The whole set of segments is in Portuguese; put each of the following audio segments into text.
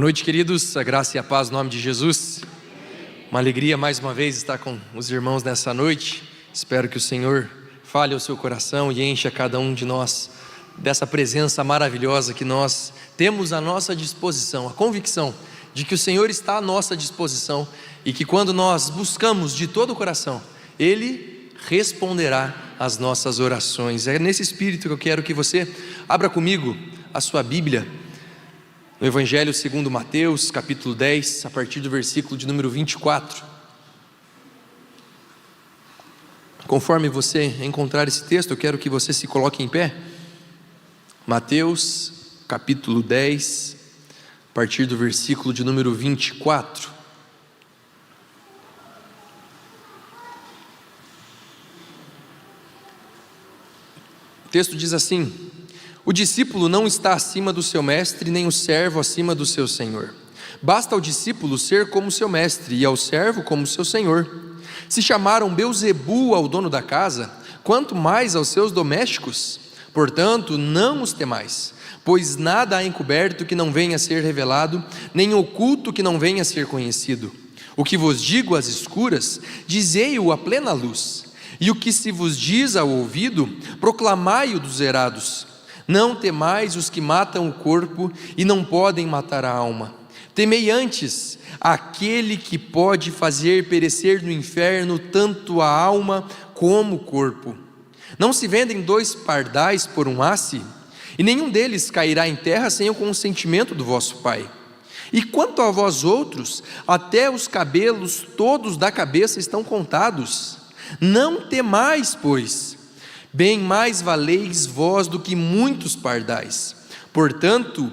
noite, queridos, a graça e a paz no nome de Jesus. Uma alegria mais uma vez estar com os irmãos nessa noite. Espero que o Senhor fale ao seu coração e encha cada um de nós dessa presença maravilhosa que nós temos à nossa disposição, a convicção de que o Senhor está à nossa disposição e que quando nós buscamos de todo o coração, Ele responderá às nossas orações. É nesse espírito que eu quero que você abra comigo a sua Bíblia no Evangelho segundo Mateus, capítulo 10, a partir do versículo de número 24. Conforme você encontrar esse texto, eu quero que você se coloque em pé. Mateus, capítulo 10, a partir do versículo de número 24. O texto diz assim: o discípulo não está acima do seu mestre, nem o servo acima do seu senhor. Basta ao discípulo ser como seu mestre, e ao servo como seu senhor. Se chamaram Beelzebu ao dono da casa, quanto mais aos seus domésticos? Portanto, não os temais, pois nada há encoberto que não venha a ser revelado, nem oculto que não venha a ser conhecido. O que vos digo às escuras, dizei-o à plena luz, e o que se vos diz ao ouvido, proclamai-o dos erados. Não temais os que matam o corpo e não podem matar a alma. Temei antes aquele que pode fazer perecer no inferno tanto a alma como o corpo. Não se vendem 2 pardais por um asse? E nenhum deles cairá em terra sem o consentimento do vosso Pai. E quanto a vós outros, até os cabelos todos da cabeça estão contados. Não temais, pois, bem mais valeis vós do que muitos pardais. Portanto,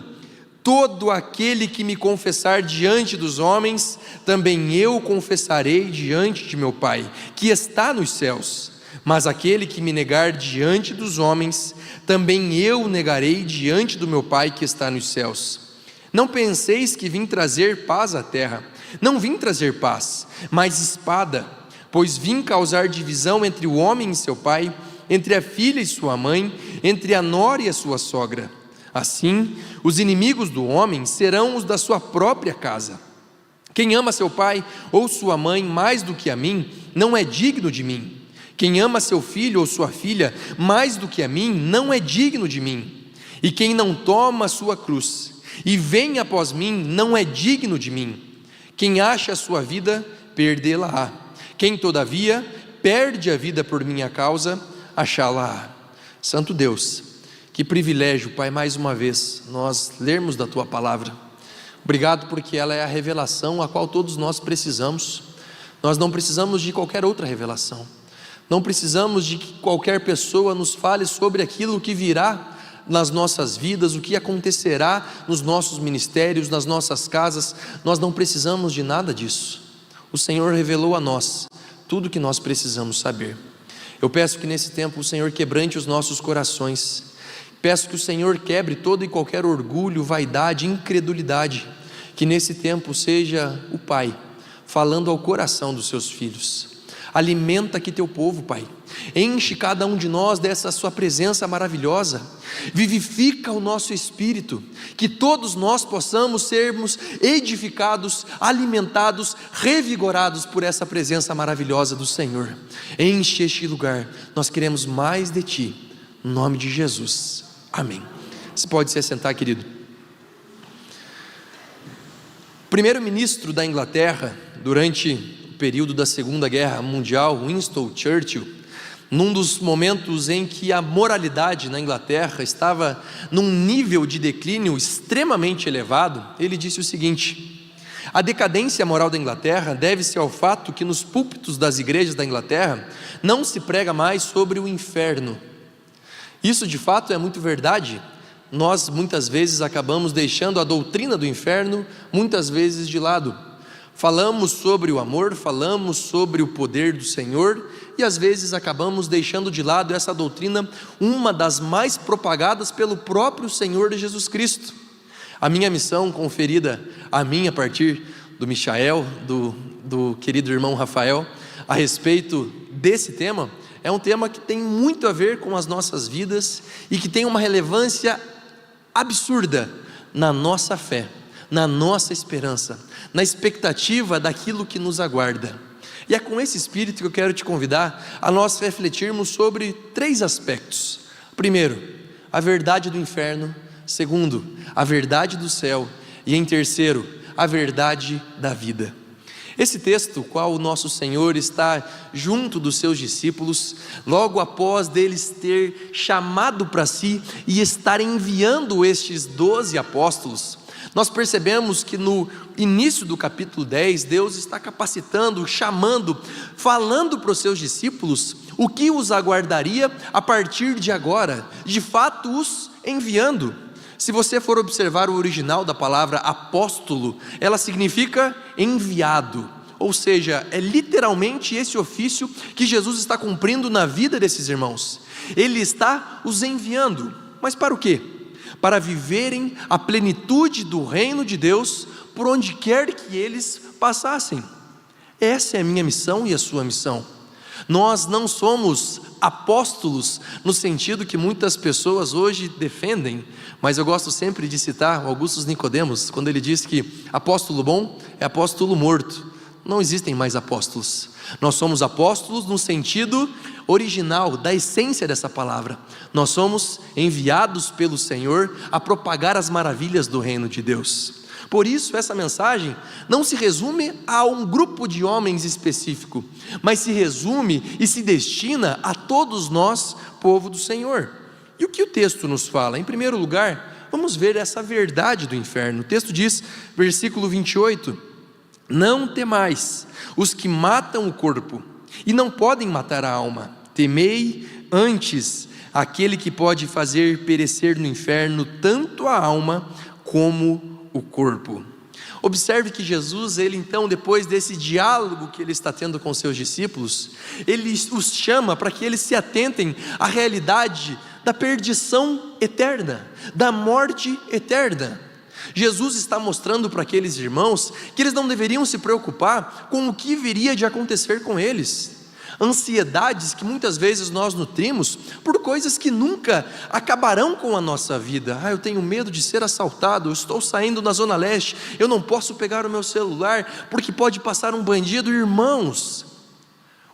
todo aquele que me confessar diante dos homens, também eu confessarei diante de meu Pai, que está nos céus. Mas aquele que me negar diante dos homens, também eu negarei diante do meu Pai que está nos céus. Não penseis que vim trazer paz à terra. Não vim trazer paz, mas espada, pois vim causar divisão entre o homem e seu pai, entre a filha e sua mãe, entre a nora e a sua sogra. Assim, os inimigos do homem serão os da sua própria casa. Quem ama seu pai ou sua mãe mais do que a mim, não é digno de mim. Quem ama seu filho ou sua filha mais do que a mim, não é digno de mim. E quem não toma a sua cruz e vem após mim, não é digno de mim. Quem acha a sua vida, perdê-la-á. Quem todavia perde a vida por minha causa, achá-la-á. Santo Deus, que privilégio, Pai, mais uma vez nós lermos da Tua Palavra. Obrigado porque ela é a revelação a qual todos nós precisamos. Nós não precisamos de qualquer outra revelação. Não precisamos de que qualquer pessoa nos fale sobre aquilo que virá nas nossas vidas, o que acontecerá nos nossos ministérios, nas nossas casas. Nós não precisamos de nada disso. O Senhor revelou a nós tudo o que nós precisamos saber. Eu peço que nesse tempo o Senhor quebrante os nossos corações. Peço que o Senhor quebre todo e qualquer orgulho, vaidade, incredulidade. Que nesse tempo seja o Pai falando ao coração dos seus filhos. Alimenta aqui teu povo, Pai. Enche cada um de nós dessa sua presença maravilhosa. Vivifica o nosso espírito. Que todos nós possamos sermos edificados, alimentados, revigorados por essa presença maravilhosa do Senhor. Enche este lugar. Nós queremos mais de Ti. No nome de Jesus. Amém. Você pode se assentar, querido. O primeiro-ministro da Inglaterra, durante o período da Segunda Guerra Mundial, Winston Churchill, num dos momentos em que a moralidade na Inglaterra estava num nível de declínio extremamente elevado, ele disse o seguinte: a decadência moral da Inglaterra deve-se ao fato que nos púlpitos das igrejas da Inglaterra não se prega mais sobre o inferno. Isso de fato é muito verdade. Nós muitas vezes acabamos deixando a doutrina do inferno muitas vezes de lado. Falamos sobre o amor, falamos sobre o poder do Senhor e às vezes acabamos deixando de lado essa doutrina, uma das mais propagadas pelo próprio Senhor Jesus Cristo. A minha missão conferida a mim a partir do Michael, do querido irmão Rafael, a respeito desse tema, é um tema que tem muito a ver com as nossas vidas e que tem uma relevância absurda na nossa fé, na nossa esperança, na expectativa daquilo que nos aguarda. E é com esse espírito que eu quero te convidar a nós refletirmos sobre 3 aspectos. Primeiro, a verdade do inferno. Segundo, a verdade do céu. E em terceiro, a verdade da vida. Esse texto, qual o nosso Senhor está junto dos seus discípulos, logo após deles ter chamado para si e estar enviando estes 12 apóstolos, nós percebemos que no início do capítulo 10, Deus está capacitando, chamando, falando para os seus discípulos o que os aguardaria a partir de agora, de fato os enviando. Se você for observar o original da palavra apóstolo, ela significa enviado, ou seja, é literalmente esse ofício que Jesus está cumprindo na vida desses irmãos. Ele está os enviando, mas para o quê? Para viverem a plenitude do reino de Deus por onde quer que eles passassem. Essa é a minha missão e a sua missão. Nós não somos apóstolos no sentido que muitas pessoas hoje defendem, mas eu gosto sempre de citar Augusto Nicodemos, quando ele diz que apóstolo bom é apóstolo morto. Não existem mais apóstolos. Nós somos apóstolos no sentido original, da essência dessa palavra. Nós somos enviados pelo Senhor a propagar as maravilhas do reino de Deus. Por isso, essa mensagem não se resume a um grupo de homens específico, mas se resume e se destina a todos nós, povo do Senhor. E o que o texto nos fala? Em primeiro lugar, vamos ver essa verdade do inferno. O texto diz, versículo 28, não temais os que matam o corpo e não podem matar a alma, temei antes aquele que pode fazer perecer no inferno tanto a alma como o corpo. Observe que Jesus, ele então, depois desse diálogo que ele está tendo com seus discípulos, ele os chama para que eles se atentem à realidade da perdição eterna, da morte eterna. Jesus está mostrando para aqueles irmãos que eles não deveriam se preocupar com o que viria de acontecer com eles. Ansiedades que muitas vezes nós nutrimos por coisas que nunca acabarão com a nossa vida. Eu tenho medo de ser assaltado, eu estou saindo na Zona Leste, eu não posso pegar o meu celular porque pode passar um bandido. Irmãos,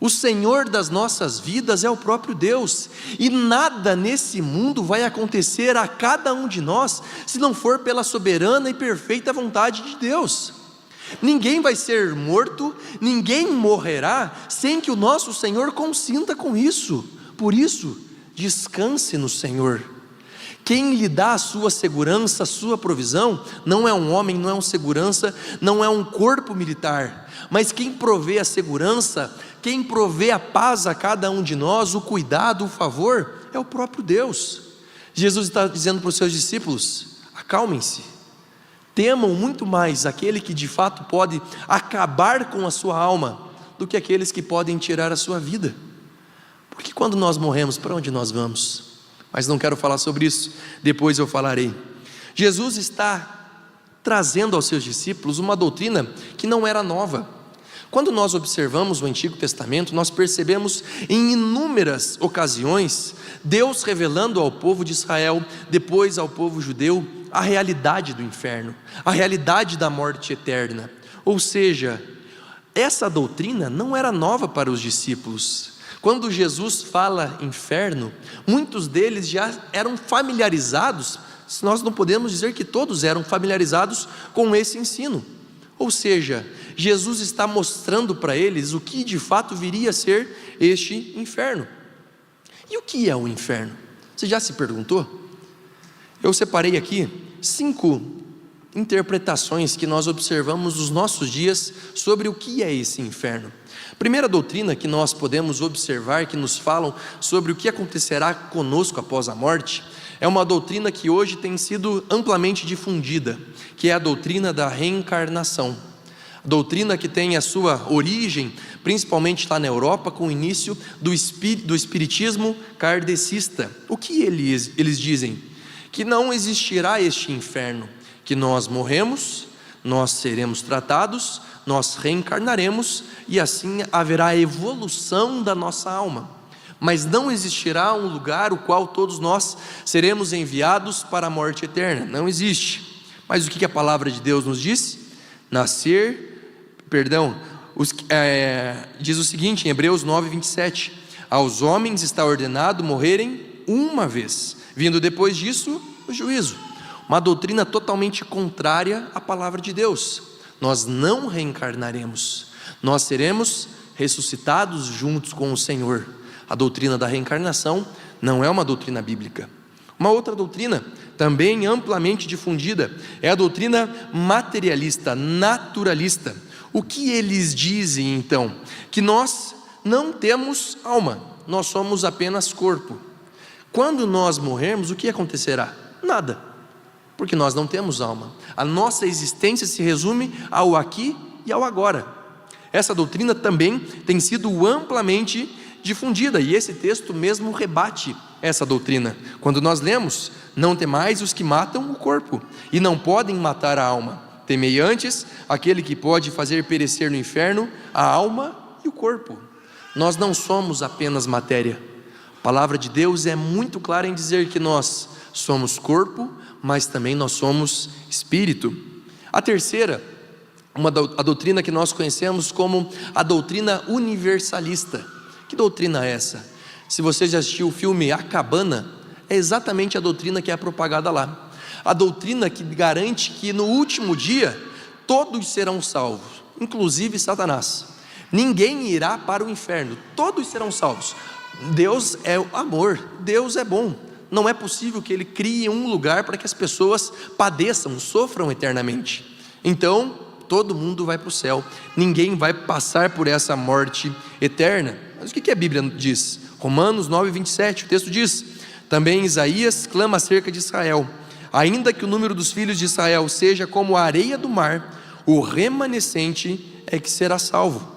o Senhor das nossas vidas é o próprio Deus, e nada nesse mundo vai acontecer a cada um de nós se não for pela soberana e perfeita vontade de Deus. Ninguém vai ser morto, ninguém morrerá sem que o nosso Senhor consinta com isso. Por isso, descanse no Senhor. Quem lhe dá a sua segurança, a sua provisão, não é um homem, não é um segurança, não é um corpo militar, mas quem provê a segurança, quem provê a paz a cada um de nós, o cuidado, o favor, é o próprio Deus. Jesus está dizendo para os seus discípulos, acalmem-se, temam muito mais aquele que de fato pode acabar com a sua alma, do que aqueles que podem tirar a sua vida. Porque quando nós morremos, para onde nós vamos? Mas não quero falar sobre isso, depois eu falarei. Jesus está trazendo aos seus discípulos uma doutrina que não era nova. Quando nós observamos o Antigo Testamento, nós percebemos em inúmeras ocasiões Deus revelando ao povo de Israel, depois ao povo judeu, a realidade do inferno, a realidade da morte eterna. Ou seja, essa doutrina não era nova para os discípulos. Quando Jesus fala inferno, muitos deles já eram familiarizados, nós não podemos dizer que todos eram familiarizados com esse ensino. Ou seja, Jesus está mostrando para eles o que de fato viria a ser este inferno. E o que é o inferno? Você já se perguntou? Eu separei aqui 5 interpretações que nós observamos nos nossos dias sobre o que é esse inferno. Primeira doutrina que nós podemos observar, que nos falam sobre o que acontecerá conosco após a morte, é uma doutrina que hoje tem sido amplamente difundida, que é a doutrina da reencarnação. A doutrina que tem a sua origem, principalmente lá na Europa, com o início do espiritismo kardecista. O que eles dizem? Que não existirá este inferno, que nós morremos, nós seremos tratados, nós reencarnaremos e assim haverá a evolução da nossa alma. Mas não existirá um lugar o qual todos nós seremos enviados para a morte eterna. Não existe. Mas o que a palavra de Deus nos diz? Diz o seguinte em Hebreus 9:27: aos homens está ordenado morrerem uma vez, vindo depois disso o juízo. Uma doutrina totalmente contrária à palavra de Deus. Nós não reencarnaremos, nós seremos ressuscitados juntos com o Senhor. A doutrina da reencarnação não é uma doutrina bíblica. Uma outra doutrina, também amplamente difundida, é a doutrina materialista, naturalista. O que eles dizem então? Que nós não temos alma, nós somos apenas corpo. Quando nós morrermos, o que acontecerá? Nada, porque nós não temos alma. A nossa existência se resume ao aqui e ao agora. Essa doutrina também tem sido amplamente difundida, e esse texto mesmo rebate essa doutrina. Quando nós lemos: não temais os que matam o corpo, e não podem matar a alma. Temei antes aquele que pode fazer perecer no inferno a alma e o corpo. Nós não somos apenas matéria. A palavra de Deus é muito clara em dizer que nós somos corpo, mas também nós somos espírito. A terceira, a doutrina que nós conhecemos como a doutrina universalista. Que doutrina é essa? Se você já assistiu o filme A Cabana, é exatamente a doutrina que é propagada lá. A doutrina que garante que no último dia todos serão salvos, inclusive Satanás. Ninguém irá para o inferno, todos serão salvos. Deus é amor, Deus é bom. Não é possível que Ele crie um lugar para que as pessoas padeçam, sofram eternamente. Então, todo mundo vai para o céu, ninguém vai passar por essa morte eterna. Mas o que a Bíblia diz? Romanos 9:27, o texto diz: também Isaías clama acerca de Israel: ainda que o número dos filhos de Israel seja como a areia do mar, o remanescente é que será salvo.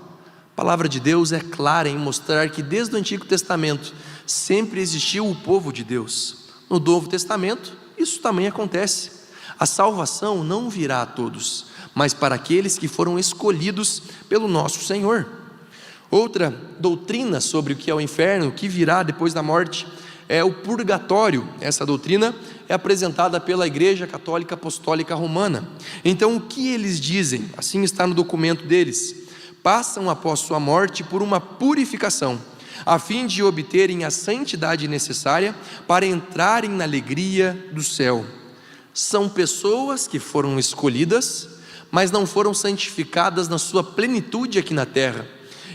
A palavra de Deus é clara em mostrar que desde o Antigo Testamento sempre existiu o povo de Deus. No Novo Testamento isso também acontece. A salvação não virá a todos, mas para aqueles que foram escolhidos pelo nosso Senhor. Outra doutrina sobre o que é o inferno, o que virá depois da morte, é o purgatório. Essa doutrina é apresentada pela Igreja Católica Apostólica Romana. Então o que eles dizem? Assim está no documento deles: passam após sua morte por uma purificação, a fim de obterem a santidade necessária para entrarem na alegria do céu. São pessoas que foram escolhidas, mas não foram santificadas na sua plenitude aqui na terra.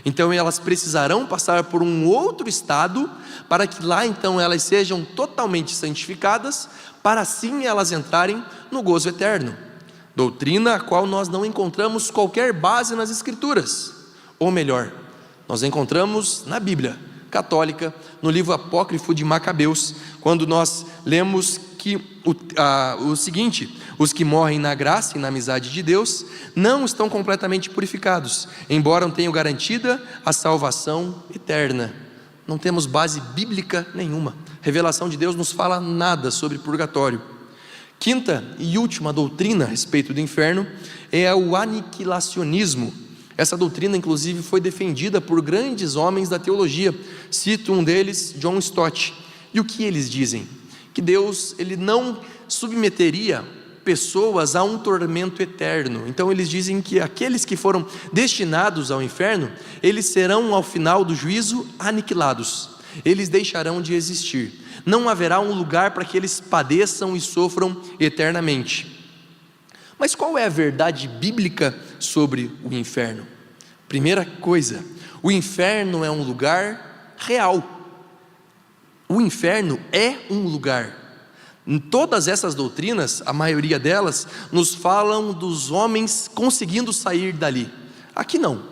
Então elas precisarão passar por um outro estado, para que lá então elas sejam totalmente santificadas, para assim elas entrarem no gozo eterno. Doutrina a qual nós não encontramos qualquer base nas Escrituras, ou melhor, nós encontramos na Bíblia católica, no livro apócrifo de Macabeus, quando nós lemos que o seguinte: os que morrem na graça e na amizade de Deus não estão completamente purificados, embora tenham garantida a salvação eterna. Não temos base bíblica nenhuma. A revelação de Deus nos fala nada sobre purgatório. Quinta e última doutrina a respeito do inferno é o aniquilacionismo. Essa doutrina inclusive foi defendida por grandes homens da teologia. Cito um deles, John Stott. E o que eles dizem? Que Deus ele não submeteria pessoas a um tormento eterno. Então eles dizem que aqueles que foram destinados ao inferno, eles serão ao final do juízo aniquilados, eles deixarão de existir, não haverá um lugar para que eles padeçam e sofram eternamente. Mas qual é a verdade bíblica sobre o inferno? Primeira coisa, o inferno é um lugar real. O inferno é um lugar. Em todas essas doutrinas, a maioria delas nos falam dos homens conseguindo sair dali. Aqui não.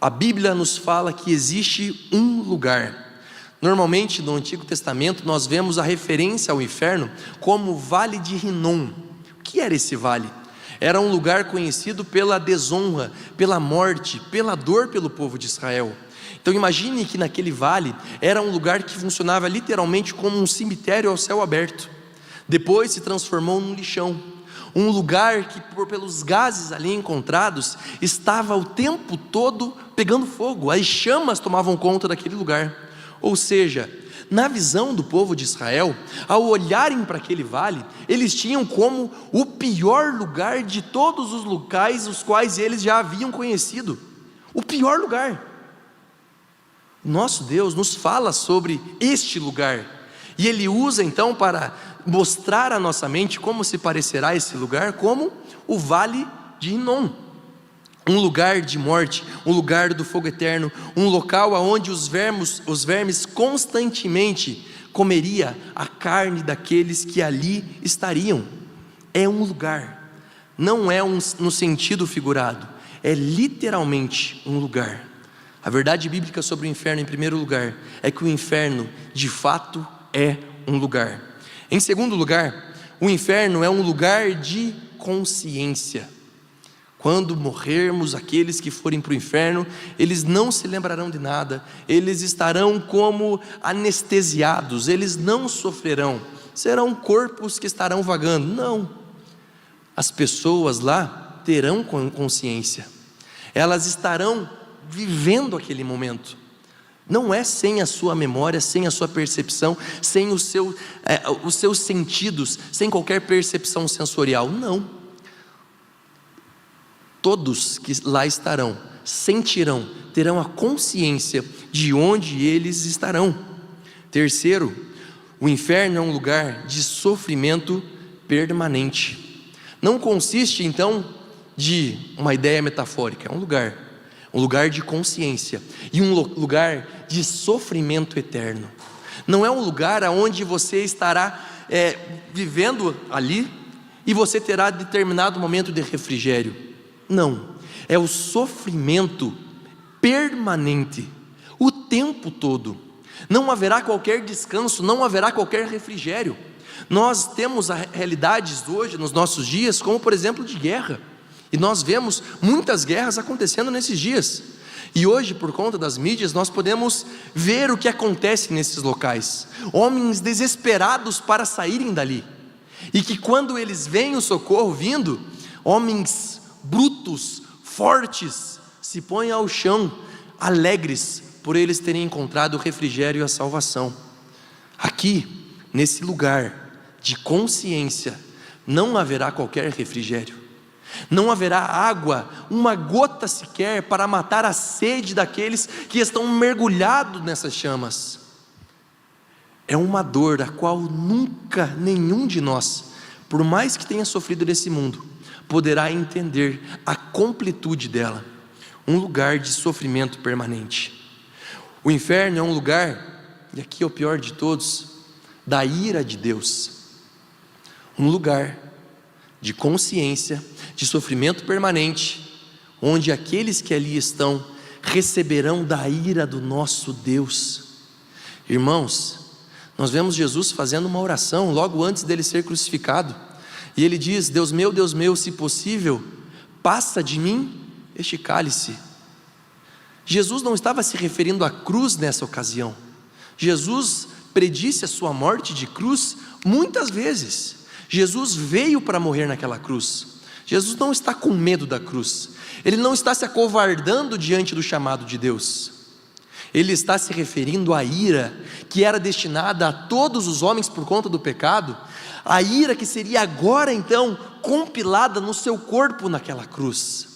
A Bíblia nos fala que existe um lugar. Normalmente no Antigo Testamento nós vemos a referência ao inferno como o Vale de Rinom. O que era esse vale? Era um lugar conhecido pela desonra, pela morte, pela dor pelo povo de Israel. Então imagine que naquele vale era um lugar que funcionava literalmente como um cemitério ao céu aberto. Depois se transformou num lixão, um lugar que pelos gases ali encontrados estava o tempo todo pegando fogo, as chamas tomavam conta daquele lugar. Ou seja, Na visão do povo de Israel, ao olharem para aquele vale, eles tinham como o pior lugar de todos os locais os quais eles já haviam conhecido. O pior lugar. Nosso Deus nos fala sobre este lugar, e Ele usa então para mostrar à nossa mente como se parecerá esse lugar, como o vale de Rinom. Um lugar de morte, um lugar do fogo eterno, um local onde os vermes constantemente comeria a carne daqueles que ali estariam. É um lugar, não é no sentido figurado, é literalmente um lugar. A verdade bíblica sobre o inferno, em primeiro lugar, é que o inferno de fato é um lugar. Em segundo lugar, o inferno é um lugar de consciência. Quando morrermos, aqueles que forem para o inferno, eles não se lembrarão de nada, eles estarão como anestesiados, eles não sofrerão, serão corpos que estarão vagando. Não, as pessoas lá terão consciência, elas estarão vivendo aquele momento. Não é sem a sua memória, sem a sua percepção, sem os seus sentidos, sem qualquer percepção sensorial, não. Todos que lá estarão, sentirão, terão a consciência de onde eles estarão. Terceiro, o inferno é um lugar de sofrimento permanente. Não consiste então de uma ideia metafórica, é um lugar de consciência e um lugar de sofrimento eterno. Não é um lugar onde você estará vivendo ali e você terá determinado momento de refrigério. Não, é o sofrimento permanente, o tempo todo. Não haverá qualquer descanso, não haverá qualquer refrigério. Nós temos realidades hoje, nos nossos dias, como por exemplo de guerra, e nós vemos muitas guerras acontecendo nesses dias, e hoje por conta das mídias nós podemos ver o que acontece nesses locais, homens desesperados para saírem dali, e que quando eles veem o socorro vindo, homens brutos, fortes, se põem ao chão, alegres por eles terem encontrado o refrigério e a salvação. Aqui, nesse lugar de consciência, não haverá qualquer refrigério, não haverá água, uma gota sequer para matar a sede daqueles que estão mergulhados nessas chamas. É uma dor a qual nunca nenhum de nós, por mais que tenha sofrido nesse mundo, poderá entender a completude dela. Um lugar de sofrimento permanente. O inferno é um lugar, e aqui é o pior de todos, da ira de Deus. Um lugar de consciência, de sofrimento permanente, onde aqueles que ali estão receberão da ira do nosso Deus. Irmãos, nós vemos Jesus fazendo uma oração logo antes dele ser crucificado, e ele diz: Deus meu, se possível, passa de mim este cálice. Jesus não estava se referindo à cruz nessa ocasião. Jesus predisse a sua morte de cruz muitas vezes. Jesus veio para morrer naquela cruz. Jesus não está com medo da cruz, ele não está se acovardando diante do chamado de Deus. Ele está se referindo à ira que era destinada a todos os homens por conta do pecado, a ira que seria agora então compilada no seu corpo naquela cruz.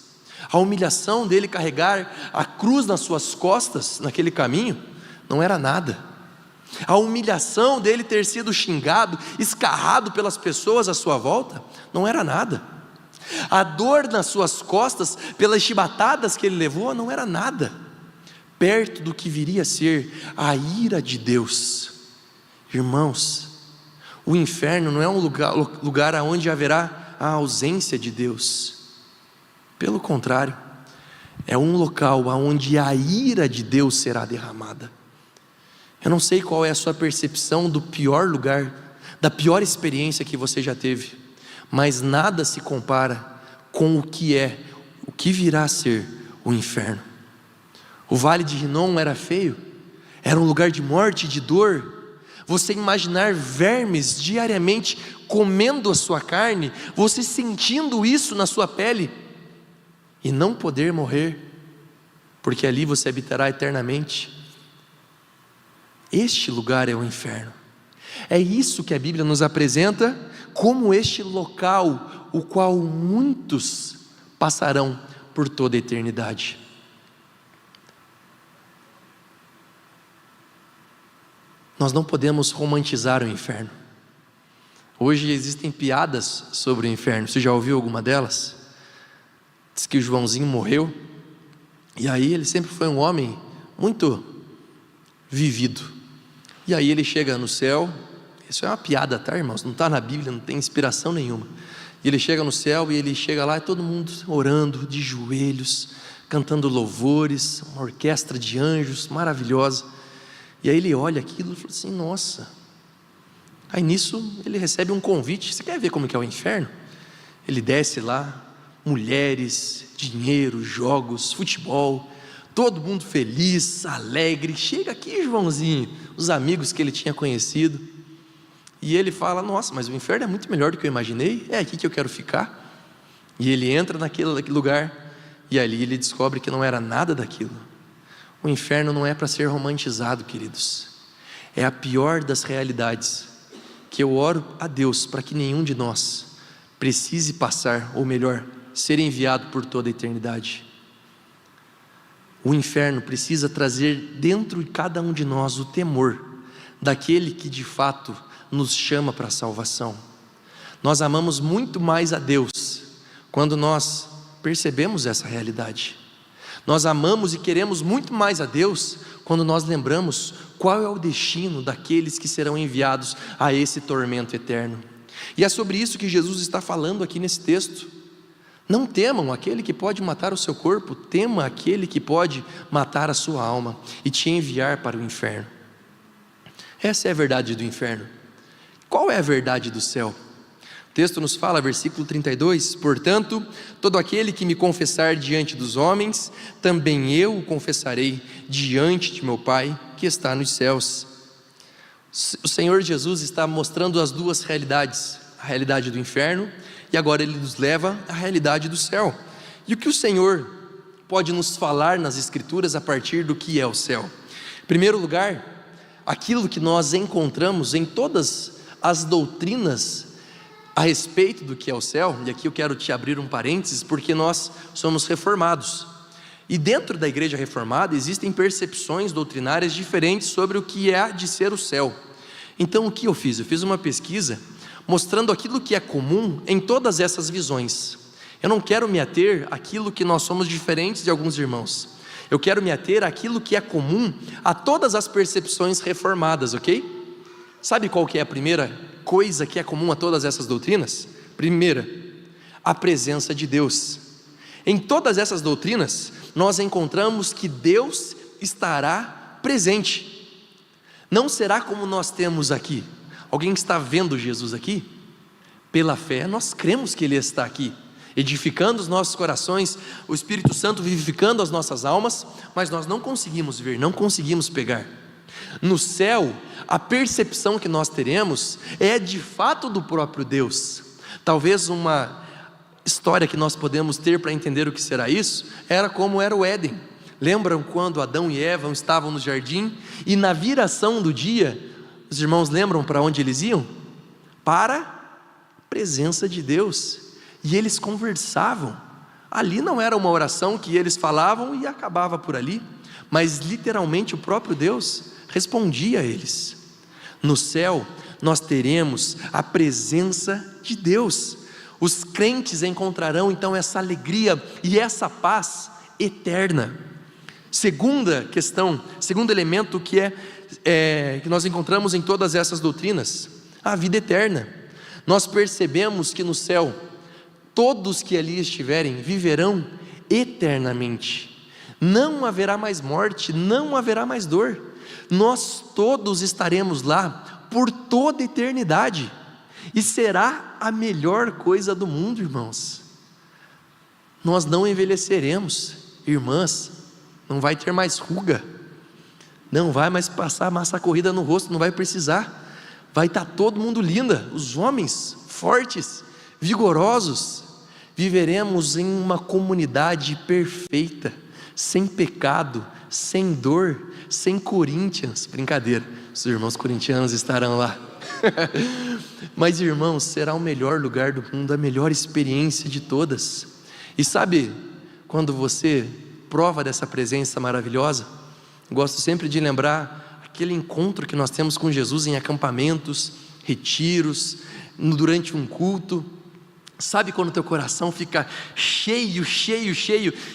A humilhação dele carregar a cruz nas suas costas naquele caminho não era nada. A humilhação dele ter sido xingado, escarrado pelas pessoas à sua volta não era nada. A dor nas suas costas pelas chibatadas que ele levou não era nada, perto do que viria a ser a ira de Deus. Irmãos, o inferno não é um lugar onde haverá a ausência de Deus. Pelo contrário, é um local onde a ira de Deus será derramada. Eu não sei qual é a sua percepção do pior lugar, da pior experiência que você já teve, mas nada se compara com o que virá a ser o inferno. O vale de Rinom era feio, era um lugar de morte e de dor. Você imaginar vermes diariamente comendo a sua carne, você sentindo isso na sua pele, e não poder morrer, porque ali você habitará eternamente. Este lugar é o inferno. É isso que a Bíblia nos apresenta como este local, o qual muitos passarão por toda a eternidade. Nós não podemos romantizar o inferno. Hoje existem piadas sobre o inferno. Você já ouviu alguma delas? Diz que o Joãozinho morreu, e aí ele sempre foi um homem muito vivido. E aí ele chega no céu. Isso é uma piada, tá, irmãos? Não está na Bíblia, não tem inspiração nenhuma. E ele chega no céu, e ele chega lá, e todo mundo orando, de joelhos, cantando louvores, uma orquestra de anjos maravilhosa. E aí ele olha aquilo e fala assim: nossa. Aí nisso ele recebe um convite. Você quer ver como que é o inferno? Ele desce lá, mulheres, dinheiro, jogos, futebol, todo mundo feliz, alegre. Chega aqui, Joãozinho, os amigos que ele tinha conhecido. E ele fala: nossa, mas o inferno é muito melhor do que eu imaginei, é aqui que eu quero ficar. E ele entra naquele lugar, e ali ele descobre que não era nada daquilo. O inferno não é para ser romantizado, queridos. É a pior das realidades, que eu oro a Deus para que nenhum de nós precise passar, ou melhor, ser enviado por toda a eternidade. O inferno precisa trazer dentro de cada um de nós o temor daquele que de fato nos chama para a salvação. Nós amamos muito mais a Deus quando nós percebemos essa realidade. Nós amamos e queremos muito mais a Deus quando nós lembramos qual é o destino daqueles que serão enviados a esse tormento eterno. E é sobre isso que Jesus está falando aqui nesse texto. Não temam aquele que pode matar o seu corpo, tema aquele que pode matar a sua alma e te enviar para o inferno. Essa é a verdade do inferno. Qual é a verdade do céu? O texto nos fala, versículo 32, portanto, todo aquele que me confessar diante dos homens, também eu o confessarei diante de meu Pai que está nos céus. O Senhor Jesus está mostrando as duas realidades, a realidade do inferno, e agora Ele nos leva à realidade do céu. E o que o Senhor pode nos falar nas Escrituras a partir do que é o céu? Em primeiro lugar, aquilo que nós encontramos em todas as doutrinas a respeito do que é o céu, e aqui eu quero te abrir um parênteses, porque nós somos reformados, e dentro da igreja reformada existem percepções doutrinárias diferentes sobre o que é de ser o céu. Então o que eu fiz? Eu fiz uma pesquisa mostrando aquilo que é comum em todas essas visões. Eu não quero me ater àquilo que nós somos diferentes de alguns irmãos, eu quero me ater àquilo que é comum a todas as percepções reformadas, ok? Sabe qual que é a primeira coisa que é comum a todas essas doutrinas? Primeira, a presença de Deus. Em todas essas doutrinas, nós encontramos que Deus estará presente. Não será como nós temos aqui. Alguém que está vendo Jesus aqui? Pela fé, nós cremos que Ele está aqui, edificando os nossos corações, o Espírito Santo vivificando as nossas almas, mas nós não conseguimos ver, não conseguimos pegar. No céu, a percepção que nós teremos é de fato do próprio Deus. Talvez uma história que nós podemos ter para entender o que será isso, era como era o Éden. Lembram quando Adão e Eva estavam no jardim, e na viração do dia, os irmãos lembram para onde eles iam? Para a presença de Deus, e eles conversavam. Ali não era uma oração que eles falavam e acabava por ali, mas literalmente o próprio Deus respondia a eles. No céu nós teremos a presença de Deus. Os crentes encontrarão então essa alegria e essa paz eterna. Segunda questão, segundo elemento que que nós encontramos em todas essas doutrinas, a vida eterna. Nós percebemos que no céu todos que ali estiverem viverão eternamente. Não haverá mais morte, não haverá mais dor. Nós todos estaremos lá por toda a eternidade, e será a melhor coisa do mundo, irmãos. Nós não envelheceremos, irmãs, não vai ter mais ruga, não vai mais passar massa corrida no rosto, não vai precisar, vai estar todo mundo linda, os homens fortes, vigorosos, viveremos em uma comunidade perfeita, sem pecado, sem dor, sem Corinthians. Brincadeira, os irmãos corintianos estarão lá. Mas, irmãos, será o melhor lugar do mundo, a melhor experiência de todas. E sabe, quando você prova dessa presença maravilhosa, gosto sempre de lembrar aquele encontro que nós temos com Jesus em acampamentos, retiros, durante um culto. Sabe quando teu coração fica cheio,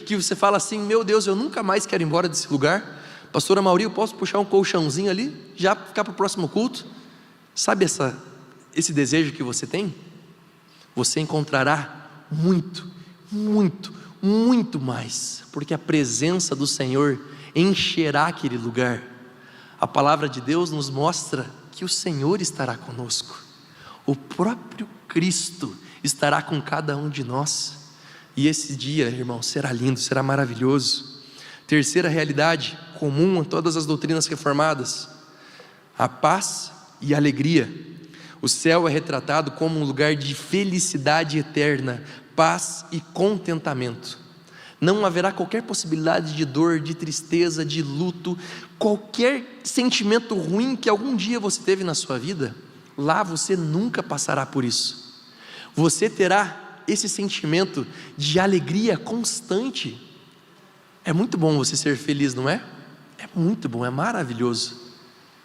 que você fala assim: meu Deus, eu nunca mais quero ir embora desse lugar. Pastora Mauri, eu posso puxar um colchãozinho ali, já ficar para o próximo culto? Sabe esse desejo que você tem? Você encontrará muito mais, porque a presença do Senhor encherá aquele lugar. A palavra de Deus nos mostra que o Senhor estará conosco, o próprio Cristo estará com cada um de nós, e esse dia, irmão, será lindo, será maravilhoso. Terceira realidade, comum a todas as doutrinas reformadas: a paz e a alegria. O céu é retratado como um lugar de felicidade eterna, paz e contentamento. Não haverá qualquer possibilidade de dor, de tristeza, de luto, qualquer sentimento ruim que algum dia você teve na sua vida. Lá você nunca passará por isso. Você terá esse sentimento de alegria constante. É muito bom você ser feliz, não é? É muito bom, é maravilhoso.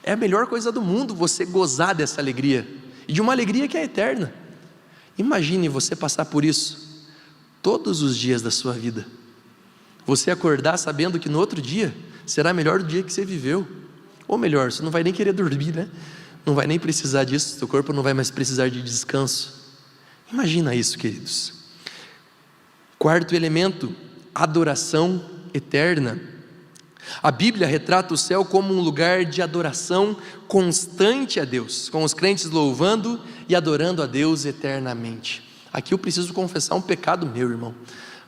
É a melhor coisa do mundo você gozar dessa alegria, e de uma alegria que é eterna. Imagine você passar por isso todos os dias da sua vida. Você acordar sabendo que no outro dia será melhor do dia que você viveu. Ou melhor, você não vai nem querer dormir, né? Não vai nem precisar disso, seu corpo não vai mais precisar de descanso. Imagina isso, queridos. Quarto elemento, adoração eterna. A Bíblia retrata o céu como um lugar de adoração constante a Deus, com os crentes louvando e adorando a Deus eternamente. Aqui eu preciso confessar um pecado meu, irmão,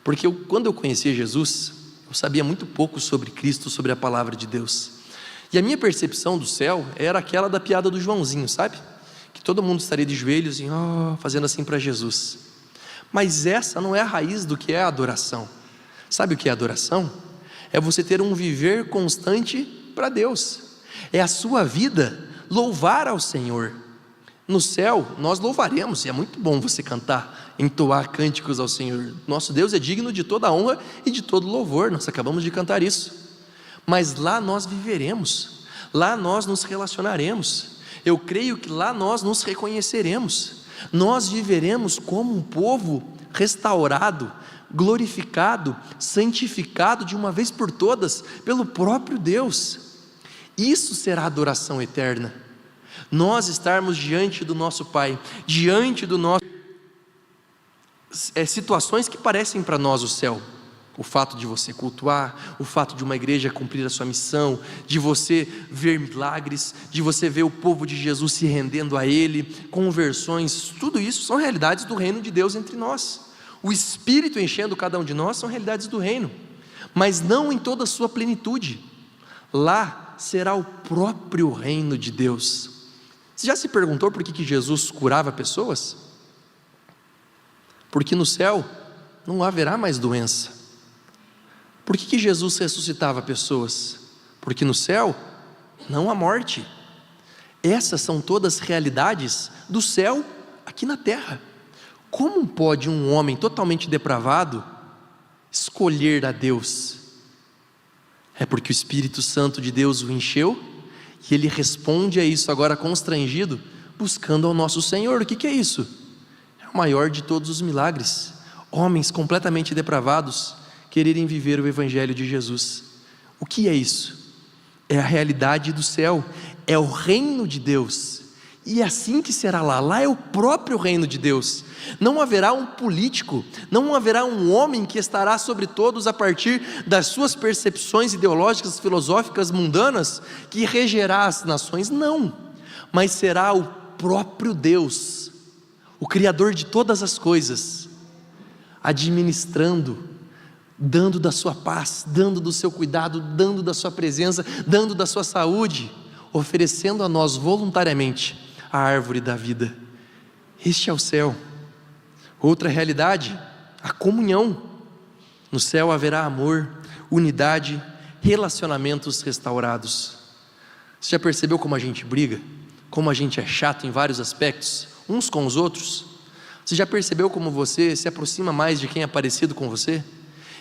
porque quando eu conheci Jesus, eu sabia muito pouco sobre Cristo, sobre a palavra de Deus, e a minha percepção do céu era aquela da piada do Joãozinho, sabe? Que todo mundo estaria de joelhos e fazendo assim para Jesus. Mas essa não é a raiz do que é a adoração. Sabe o que é adoração? É você ter um viver constante para Deus, é a sua vida louvar ao Senhor. No céu nós louvaremos, e é muito bom você cantar, entoar cânticos ao Senhor. Nosso Deus é digno de toda honra e de todo louvor, nós acabamos de cantar isso. Mas lá nós viveremos, lá nós nos relacionaremos, eu creio que lá nós nos reconheceremos, nós viveremos como um povo restaurado, glorificado, santificado de uma vez por todas pelo próprio Deus. Isso será adoração eterna. Nós estarmos diante do nosso Pai, diante do nosso situações que parecem para nós o céu. O fato de você cultuar, o fato de uma igreja cumprir a sua missão, de você ver milagres, de você ver o povo de Jesus se rendendo a Ele, conversões, tudo isso são realidades do reino de Deus entre nós. O Espírito enchendo cada um de nós são realidades do reino, mas não em toda a sua plenitude. Lá será o próprio reino de Deus. Você já se perguntou por que Jesus curava pessoas? Porque no céu não haverá mais doença. Por que Jesus ressuscitava pessoas? Porque no céu não há morte. Essas são todas realidades do céu aqui na terra. Como pode um homem totalmente depravado escolher a Deus? É porque o Espírito Santo de Deus o encheu, e ele responde a isso agora constrangido, buscando ao nosso Senhor. O que é isso? É o maior de todos os milagres. Homens completamente depravados quererem viver o Evangelho de Jesus. O que é isso? É a realidade do céu, é o reino de Deus, e é assim que será lá. Lá é o próprio reino de Deus. Não haverá um político, não haverá um homem que estará sobre todos a partir das suas percepções ideológicas, filosóficas, mundanas, que regerá as nações, não, mas será o próprio Deus, o Criador de todas as coisas, administrando, dando da sua paz, dando do seu cuidado, dando da sua presença, dando da sua saúde, oferecendo a nós voluntariamente a árvore da vida. Este é o céu. Outra realidade, a comunhão. No céu haverá amor, unidade, relacionamentos restaurados. Você já percebeu como a gente briga? Como a gente é chato em vários aspectos, uns com os outros? Você já percebeu como você se aproxima mais de quem é parecido com você?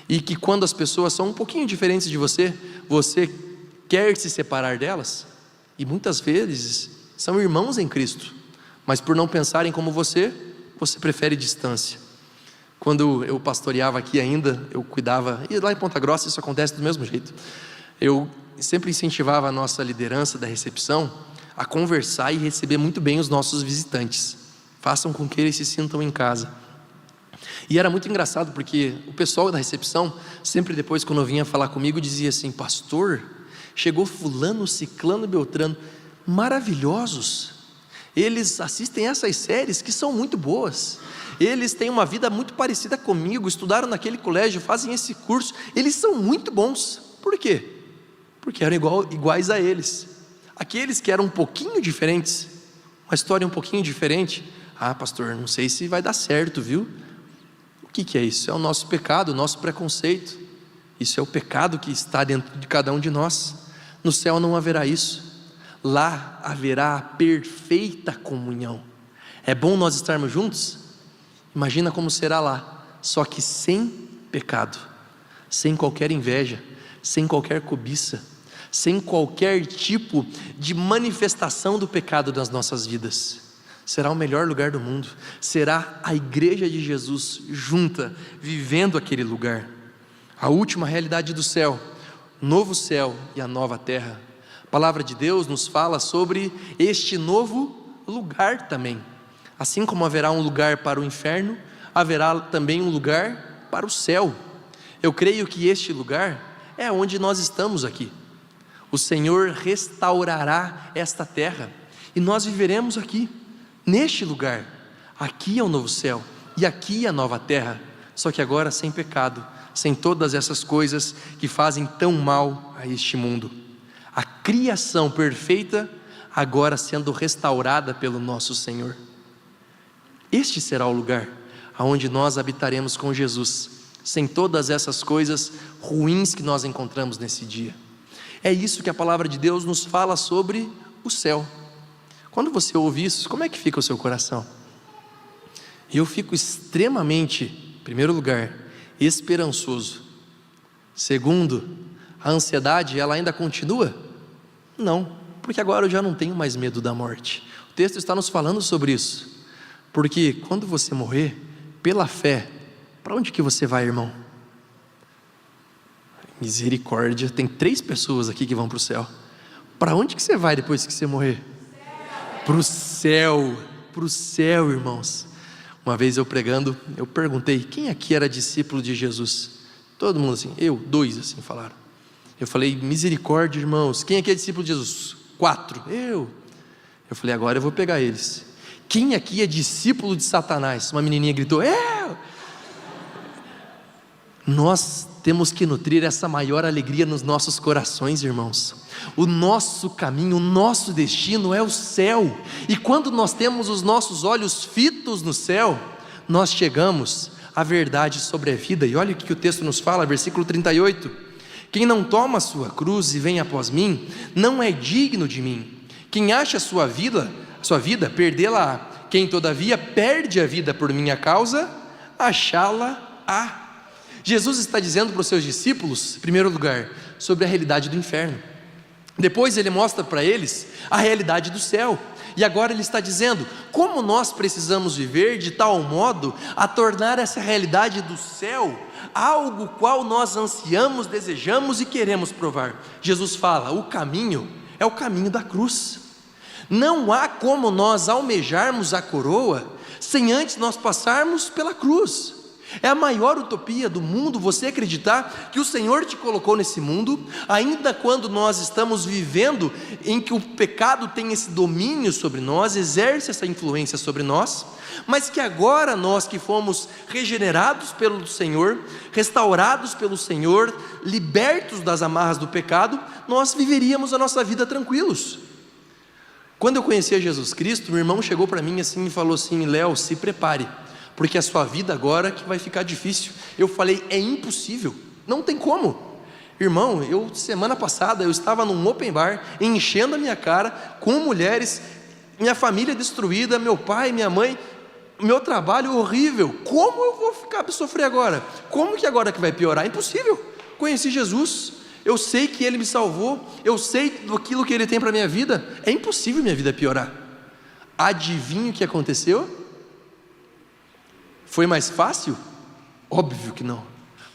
E que quando as pessoas são um pouquinho diferentes de você, você quer se separar delas? E muitas vezes são irmãos em Cristo, mas por não pensarem como você prefere distância. Quando eu pastoreava aqui ainda, eu cuidava, e lá em Ponta Grossa isso acontece do mesmo jeito. Eu sempre incentivava a nossa liderança da recepção a conversar e receber muito bem os nossos visitantes. Façam com que eles se sintam em casa. E era muito engraçado porque o pessoal da recepção, sempre depois quando vinha falar comigo, dizia assim: pastor, chegou fulano, ciclano e beltrano, maravilhosos. Eles assistem essas séries que são muito boas. Eles têm uma vida muito parecida comigo, estudaram naquele colégio, fazem esse curso. Eles são muito bons. Por quê? Porque eram iguais a eles. Aqueles que eram um pouquinho diferentes, uma história um pouquinho diferente. Ah, pastor, não sei se vai dar certo, viu? O que é isso? É o nosso pecado, o nosso preconceito. Isso é o pecado que está dentro de cada um de nós. No céu não haverá isso. Lá haverá a perfeita comunhão. É bom nós estarmos juntos? Imagina como será lá, só que sem pecado, sem qualquer inveja, sem qualquer cobiça, sem qualquer tipo de manifestação do pecado nas nossas vidas. Será o melhor lugar do mundo. Será a igreja de Jesus junta, vivendo aquele lugar. A última realidade do céu, o novo céu e a nova terra. A palavra de Deus nos fala sobre este novo lugar também. Assim como haverá um lugar para o inferno, haverá também um lugar para o céu. Eu creio que este lugar é onde nós estamos aqui. O Senhor restaurará esta terra e nós viveremos aqui, neste lugar. Aqui é o novo céu e aqui é a nova terra, só que agora sem pecado, sem todas essas coisas que fazem tão mal a este mundo. A criação perfeita agora sendo restaurada pelo nosso Senhor. Este será o lugar aonde nós habitaremos com Jesus, sem todas essas coisas ruins que nós encontramos nesse dia. É isso que a palavra de Deus nos fala sobre o céu. Quando você ouve isso, como é que fica o seu coração? Eu fico extremamente, em primeiro lugar, esperançoso. Segundo, a ansiedade, ela ainda continua? Não, porque agora eu já não tenho mais medo da morte. O texto está nos falando sobre isso. Porque quando você morrer, pela fé, para onde que você vai, irmão? Misericórdia, tem 3 pessoas aqui que vão para o céu. Para onde que você vai depois que você morrer? Para o céu, irmãos. Uma vez eu pregando, eu perguntei, quem aqui era discípulo de Jesus? Todo mundo assim, 2 assim falaram. Eu falei, misericórdia, irmãos, quem aqui é discípulo de Jesus? 4, eu falei, agora eu vou pegar eles. Quem aqui é discípulo de Satanás? Uma menininha gritou, Nós temos que nutrir essa maior alegria nos nossos corações, irmãos. O nosso caminho, o nosso destino é o céu. E quando nós temos os nossos olhos fitos no céu, nós chegamos à verdade sobre a vida. E olha o que o texto nos fala, versículo 38. Quem não toma a sua cruz e vem após mim, não é digno de mim. Quem acha a sua vida, perdê-la-á. Quem todavia perde a vida por minha causa, achá-la-á. Jesus está dizendo para os seus discípulos, em primeiro lugar, sobre a realidade do inferno. Depois ele mostra para eles a realidade do céu. E agora ele está dizendo como nós precisamos viver de tal modo a tornar essa realidade do céu algo qual nós ansiamos, desejamos e queremos provar. Jesus fala, o caminho é o caminho da cruz. Não há como nós almejarmos a coroa sem antes nós passarmos pela cruz. É a maior utopia do mundo você acreditar que o Senhor te colocou nesse mundo, ainda quando nós estamos vivendo em que o pecado tem esse domínio sobre nós, exerce essa influência sobre nós, mas que agora nós que fomos regenerados pelo Senhor, restaurados pelo Senhor, libertos das amarras do pecado, nós viveríamos a nossa vida tranquilos. Quando eu conhecia Jesus Cristo, meu irmão chegou para mim assim e falou assim, Léo, se prepare, porque a sua vida agora que vai ficar difícil. Eu falei, é impossível, não tem como. Irmão, semana passada eu estava num open bar, enchendo a minha cara, com mulheres, minha família destruída, meu pai, minha mãe, meu trabalho horrível. Como eu vou sofrer agora? Como que agora que vai piorar? Impossível. Conheci Jesus, eu sei que Ele me salvou, eu sei daquilo que Ele tem para a minha vida. É impossível minha vida piorar. Adivinha o que aconteceu? Foi mais fácil? Óbvio que não.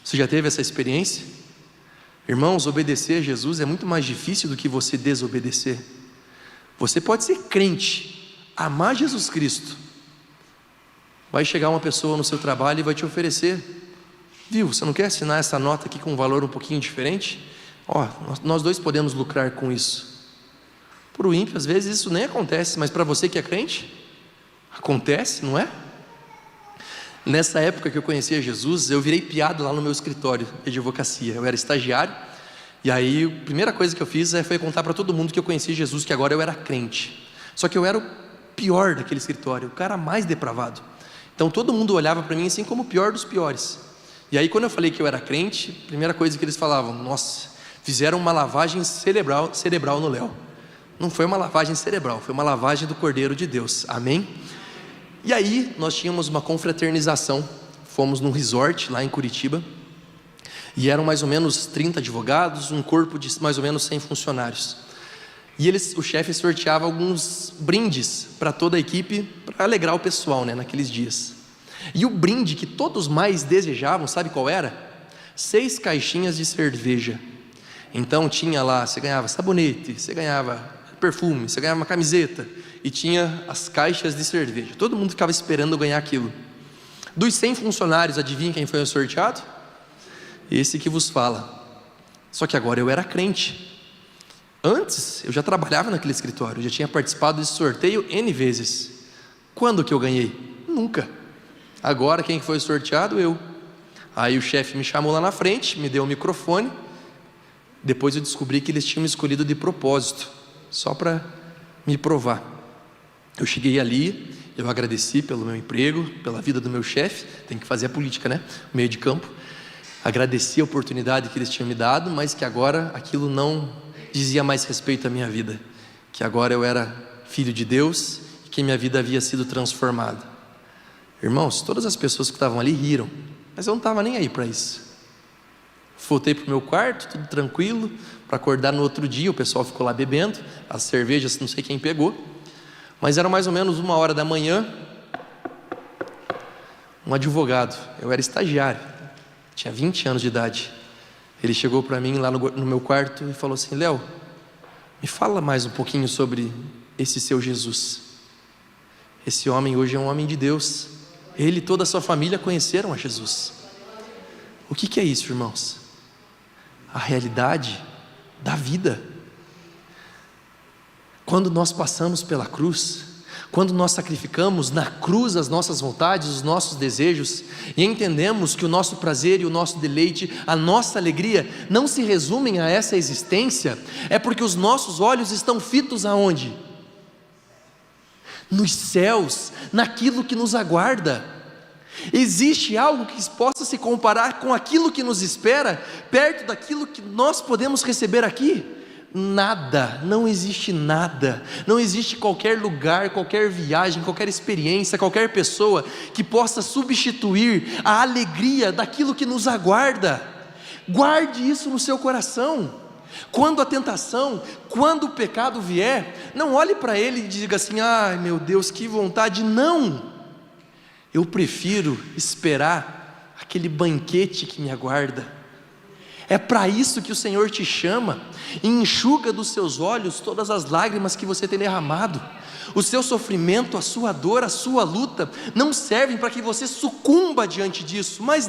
Você já teve essa experiência? Irmãos, obedecer a Jesus é muito mais difícil do que você desobedecer. Você pode ser crente, amar Jesus Cristo. Vai chegar uma pessoa no seu trabalho e vai te oferecer: viu, você não quer assinar essa nota aqui com um valor um pouquinho diferente? Nós dois podemos lucrar com isso. Para o ímpio, às vezes isso nem acontece, mas para você que é crente, acontece, não é? Nessa época que eu conhecia Jesus, eu virei piada lá no meu escritório de advocacia. Eu era estagiário, e aí a primeira coisa que eu fiz foi contar para todo mundo que eu conhecia Jesus, que agora eu era crente. Só que eu era o pior daquele escritório, o cara mais depravado. Então todo mundo olhava para mim assim como o pior dos piores. E aí quando eu falei que eu era crente, a primeira coisa que eles falavam: nossa, fizeram uma lavagem cerebral no Léo. Não foi uma lavagem cerebral, foi uma lavagem do Cordeiro de Deus, amém? E aí nós tínhamos uma confraternização, fomos num resort lá em Curitiba, e eram mais ou menos 30 advogados, um corpo de mais ou menos 100 funcionários. E o chefe sorteava alguns brindes para toda a equipe, para alegrar o pessoal, naqueles dias. E o brinde que todos mais desejavam, sabe qual era? 6 caixinhas de cerveja. Então tinha lá, você ganhava sabonete, você ganhava perfume, você ganhava uma camiseta, e tinha as caixas de cerveja. Todo mundo ficava esperando ganhar aquilo. Dos 100 funcionários, adivinha quem foi o sorteado? Esse que vos fala. Só que agora eu era crente. Antes eu já trabalhava naquele escritório, já tinha participado desse sorteio N vezes. Quando que eu ganhei? Nunca. Agora quem foi sorteado? Eu. Aí o chefe me chamou lá na frente, me deu o microfone. Depois eu descobri que eles tinham me escolhido de propósito, só para me provar. Eu cheguei ali, eu agradeci pelo meu emprego, pela vida do meu chefe. Tem que fazer a política, meio de campo. Agradeci a oportunidade que eles tinham me dado, mas que agora aquilo não dizia mais respeito à minha vida, que agora eu era filho de Deus e que minha vida havia sido transformada. Irmãos, todas as pessoas que estavam ali riram, mas eu não estava nem aí para isso. Voltei para o meu quarto, tudo tranquilo, para acordar no outro dia. O pessoal ficou lá bebendo, as cervejas não sei quem pegou, mas era mais ou menos 1h da manhã. Um advogado, eu era estagiário, tinha 20 anos de idade. Ele chegou para mim lá no meu quarto e falou assim: Léo, me fala mais um pouquinho sobre esse seu Jesus. Esse homem hoje é um homem de Deus. Ele e toda a sua família conheceram a Jesus. O que é isso, irmãos? A realidade da vida. Quando nós passamos pela cruz, quando nós sacrificamos na cruz as nossas vontades, os nossos desejos, e entendemos que o nosso prazer e o nosso deleite, a nossa alegria, não se resumem a essa existência, é porque os nossos olhos estão fitos aonde? Nos céus, naquilo que nos aguarda. Existe algo que possa se comparar com aquilo que nos espera, perto daquilo que nós podemos receber aqui? Nada, não existe nada, não existe qualquer lugar, qualquer viagem, qualquer experiência, qualquer pessoa que possa substituir a alegria daquilo que nos aguarda. Guarde isso no seu coração. Quando a tentação, quando o pecado vier, não olhe para ele e diga assim: ai meu Deus, que vontade. Não, eu prefiro esperar aquele banquete que me aguarda. É para isso que o Senhor te chama, e enxuga dos seus olhos todas as lágrimas que você tem derramado. O seu sofrimento, a sua dor, a sua luta não servem para que você sucumba diante disso, mas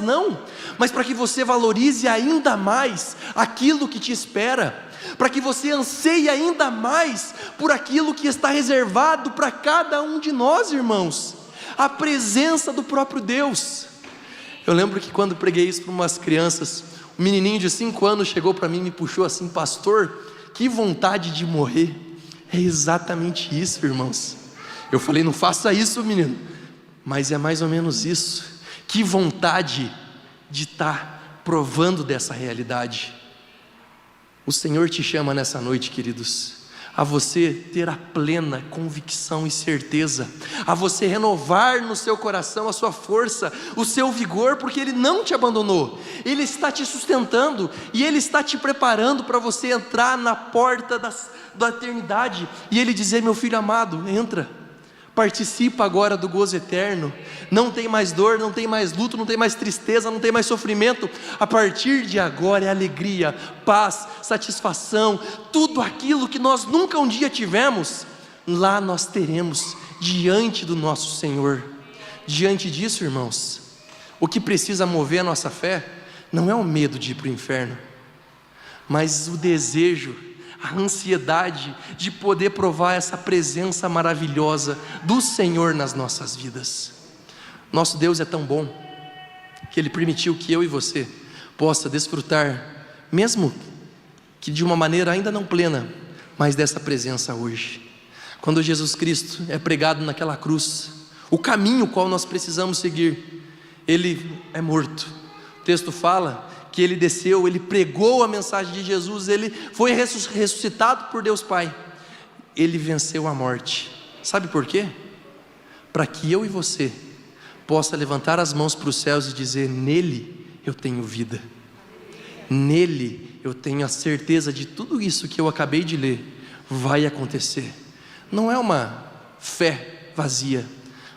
para que você valorize ainda mais aquilo que te espera, para que você anseie ainda mais por aquilo que está reservado para cada um de nós, irmãos, a presença do próprio Deus. Eu lembro que quando preguei isso para umas crianças, um menininho de 5 anos chegou para mim e me puxou assim: pastor, que vontade de morrer. É exatamente isso, irmãos. Eu falei: não faça isso, menino, mas é mais ou menos isso. Que vontade de estar provando dessa realidade. O Senhor te chama nessa noite, queridos, a você ter a plena convicção e certeza, a você renovar no seu coração a sua força, o seu vigor, porque Ele não te abandonou, Ele está te sustentando e Ele está te preparando para você entrar na porta da eternidade e Ele dizer: meu filho amado, entra, participa agora do gozo eterno. Não tem mais dor, não tem mais luto, não tem mais tristeza, não tem mais sofrimento. A partir de agora é alegria, paz, satisfação. Tudo aquilo que nós nunca um dia tivemos, lá nós teremos diante do nosso Senhor. Diante disso, irmãos, o que precisa mover a nossa fé não é o medo de ir para o inferno, mas o desejo, a ansiedade de poder provar essa presença maravilhosa do Senhor nas nossas vidas. Nosso Deus é tão bom que Ele permitiu que eu e você possa desfrutar, mesmo que de uma maneira ainda não plena, mas dessa presença hoje. Quando Jesus Cristo é pregado naquela cruz, o caminho qual nós precisamos seguir, Ele é morto. O texto fala que Ele desceu, Ele pregou a mensagem de Jesus, Ele foi ressuscitado por Deus Pai, Ele venceu a morte. Sabe por quê? Para que eu e você possa levantar as mãos para os céus e dizer: nele eu tenho vida, nele eu tenho a certeza de tudo isso que eu acabei de ler vai acontecer. Não é uma fé vazia,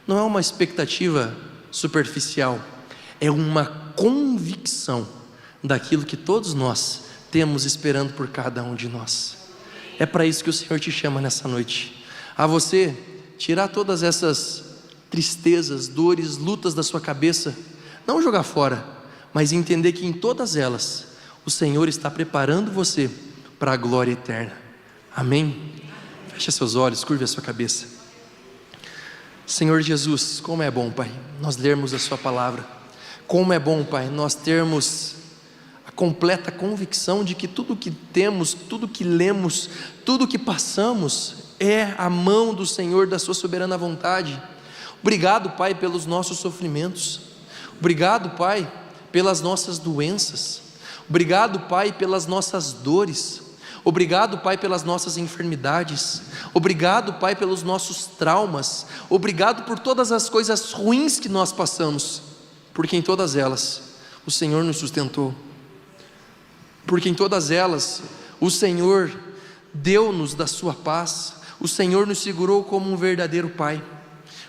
não é uma expectativa superficial, é uma convicção daquilo que todos nós temos esperando por cada um de nós. É para isso que o Senhor te chama nessa noite, a você tirar todas essas tristezas, dores, lutas da sua cabeça, não jogar fora, mas entender que em todas elas o Senhor está preparando você para a glória eterna. Amém? Feche seus olhos, curve a sua cabeça. Senhor Jesus, como é bom, Pai, nós lermos a sua palavra. Como é bom, Pai, nós termos a completa convicção de que tudo que temos, tudo que lemos, tudo que passamos é a mão do Senhor, da sua soberana vontade. Obrigado, Pai, pelos nossos sofrimentos. Obrigado, Pai, pelas nossas doenças. Obrigado, Pai, pelas nossas dores. Obrigado, Pai, pelas nossas enfermidades. Obrigado, Pai, pelos nossos traumas. Obrigado por todas as coisas ruins que nós passamos, porque em todas elas o Senhor nos sustentou, porque em todas elas o Senhor deu-nos da sua paz, o Senhor nos segurou como um verdadeiro Pai.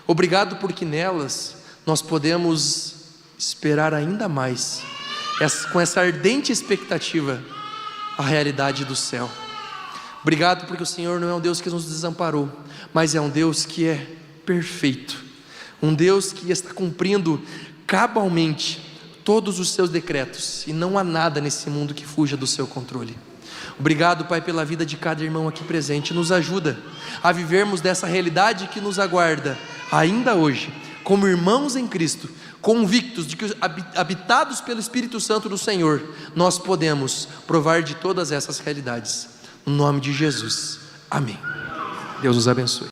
Obrigado porque nelas nós podemos esperar ainda mais, com essa ardente expectativa, a realidade do céu. Obrigado porque o Senhor não é um Deus que nos desamparou, mas é um Deus que é perfeito, um Deus que está cumprindo cabalmente todos os seus decretos, e não há nada nesse mundo que fuja do seu controle. Obrigado, Pai, pela vida de cada irmão aqui presente. Nos ajuda a vivermos dessa realidade que nos aguarda ainda hoje, como irmãos em Cristo, convictos de que, habitados pelo Espírito Santo do Senhor, nós podemos provar de todas essas realidades. No nome de Jesus, amém. Deus nos abençoe.